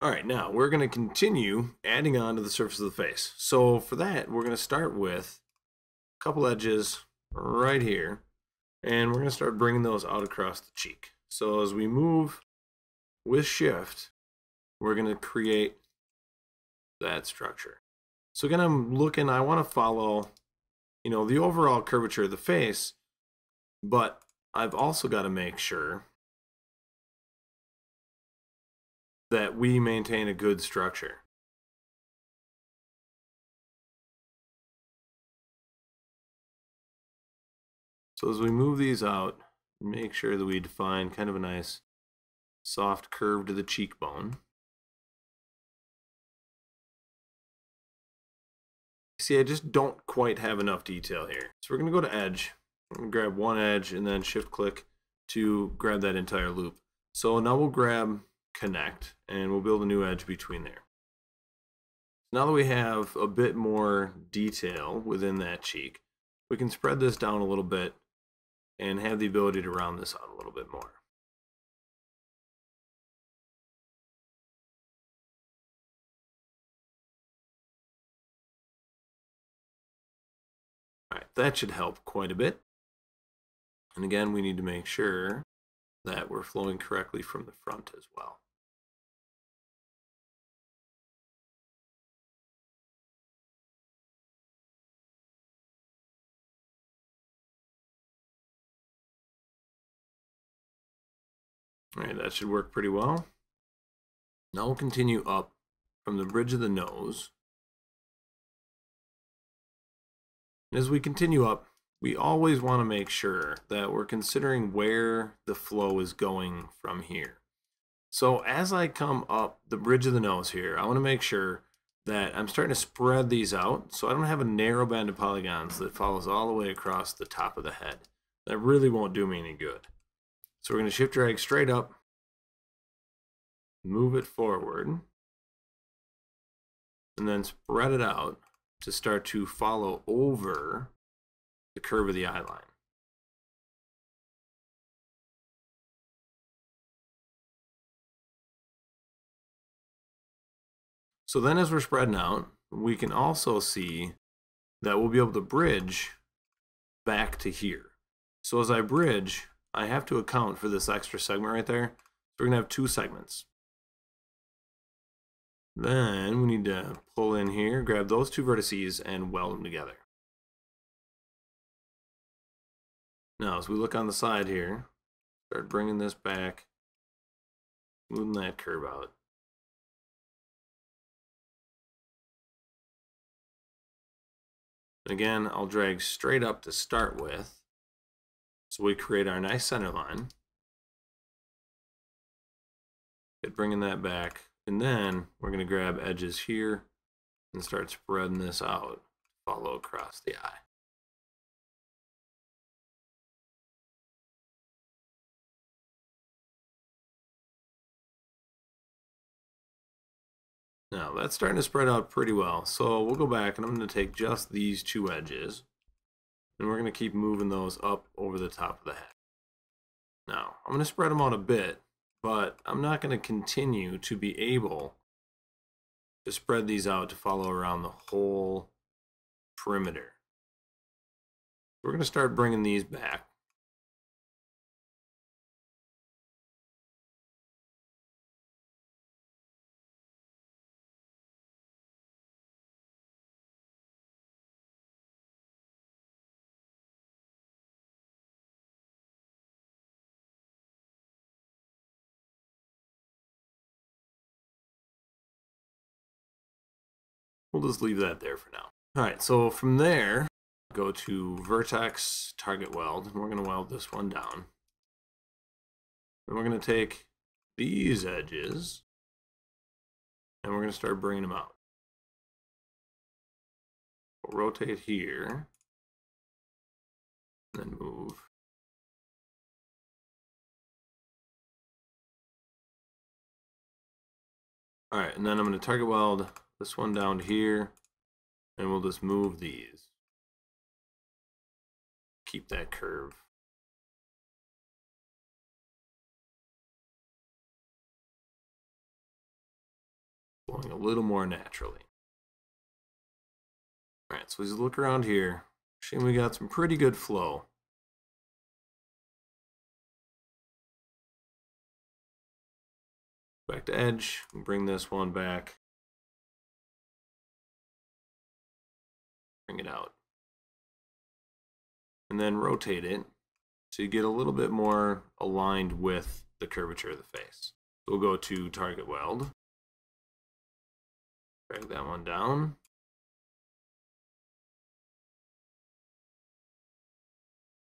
All right, now we're going to continue adding on to the surface of the face. So for that, we're going to start with a couple edges right here, and we're going to start bringing those out across the cheek. So as we move with shift, we're going to create that structure. So again, I want to follow, the overall curvature of the face, but I've also got to make sure that we maintain a good structure. So as we move these out, make sure that we define kind of a nice soft curve to the cheekbone. See, I just don't quite have enough detail here. So we're going to go to edge. I'm going to grab one edge and then shift click to grab that entire loop. So now we'll grab connect and we'll build a new edge between there. Now that we have a bit more detail within that cheek, we can spread this down a little bit and have the ability to round this out a little bit more. All right, that should help quite a bit. And again, we need to make sure that we're flowing correctly from the front as well. All right, that should work pretty well. Now we'll continue up from the bridge of the nose. And as we continue up, we always want to make sure that we're considering where the flow is going from here. So as I come up the bridge of the nose here, I want to make sure that I'm starting to spread these out so I don't have a narrow band of polygons that follows all the way across the top of the head. That really won't do me any good. So we're going to shift drag straight up, move it forward, and then spread it out to start to follow over the curve of the eye line. So then as we're spreading out, we can also see that we'll be able to bridge back to here. So as I bridge, I have to account for this extra segment right there. So we're gonna have two segments. Then we need to pull in here, grab those two vertices and weld them together. Now as we look on the side here, start bringing this back, moving that curve out. Again, I'll drag straight up to start with, so we create our nice center line. Get bringing that back, and then we're going to grab edges here and start spreading this out, follow across the eye. Now that's starting to spread out pretty well, so we'll go back and I'm going to take just these two edges and we're going to keep moving those up over the top of the head. Now I'm going to spread them out a bit, but I'm not going to continue to be able to spread these out to follow around the whole perimeter. We're going to start bringing these back. We'll just leave that there for now. All right, so from there, go to vertex, target weld, and we're going to weld this one down. Then we're going to take these edges, and we're going to start bringing them out. We'll rotate here, and then move. All right, and then I'm going to target weld this one down here, and we'll just move these. Keep that curve. a little more naturally. Alright, so as you look around here, we got some pretty good flow. Back to edge, bring this one back. Bring it out. And then rotate it to get a little bit more aligned with the curvature of the face. We'll go to target weld. Drag that one down.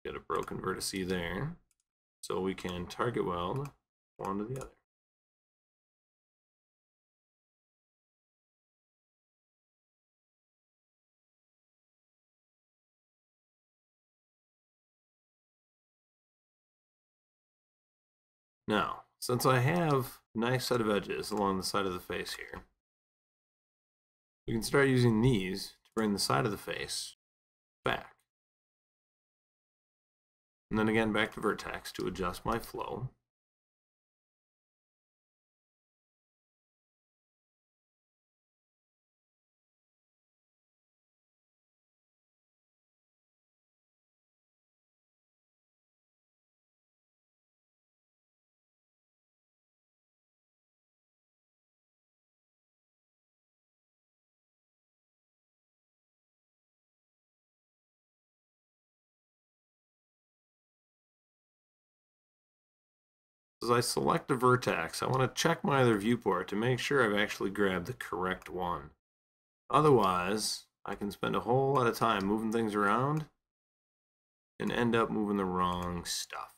Get a broken vertex there. So we can target weld one to the other. Now, since I have a nice set of edges along the side of the face here, we can start using these to bring the side of the face back. And then again back to vertex to adjust my flow. As I select a vertex, I want to check my other viewport to make sure I've actually grabbed the correct one. Otherwise, I can spend a whole lot of time moving things around and end up moving the wrong stuff.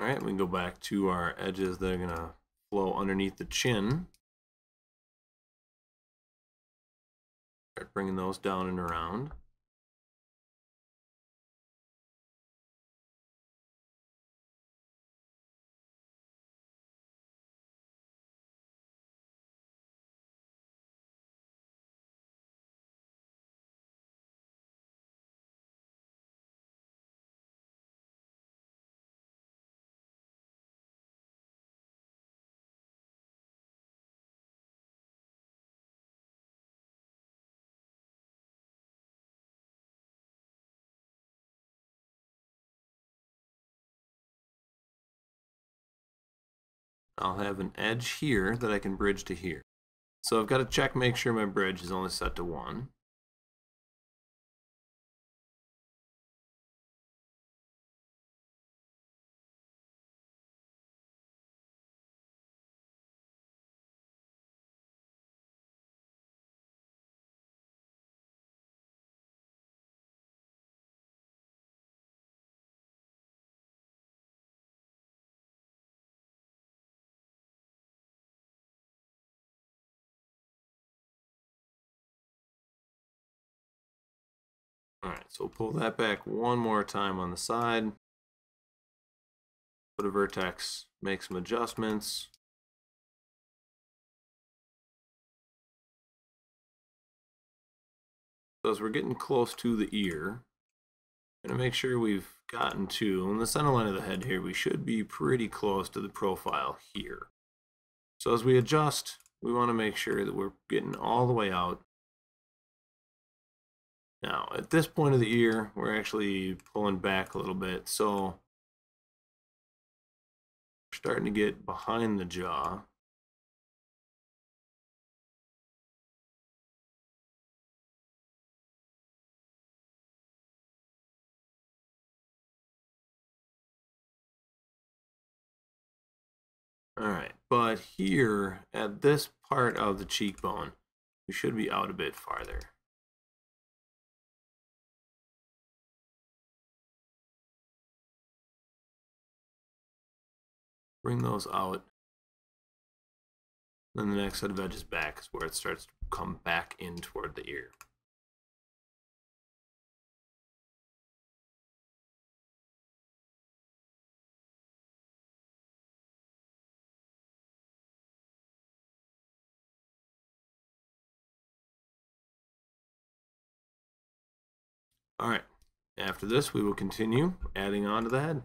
Alright, we can go back to our edges that are going to flow underneath the chin. Start bringing those down and around. I'll have an edge here that I can bridge to here. So I've got to check, make sure my bridge is only set to 1. Alright, so we'll pull that back one more time on the side. Put a vertex, make some adjustments. So as we're getting close to the ear, I'm going to make sure we've gotten to, in the center line of the head here, we should be pretty close to the profile here. So as we adjust, we want to make sure that we're getting all the way out. Now, at this point of the ear, we're actually pulling back a little bit, so we're starting to get behind the jaw. Alright, but here, at this part of the cheekbone, we should be out a bit farther. Bring those out. Then the next set of edges back is where it starts to come back in toward the ear. All right. After this, we will continue adding on to the head.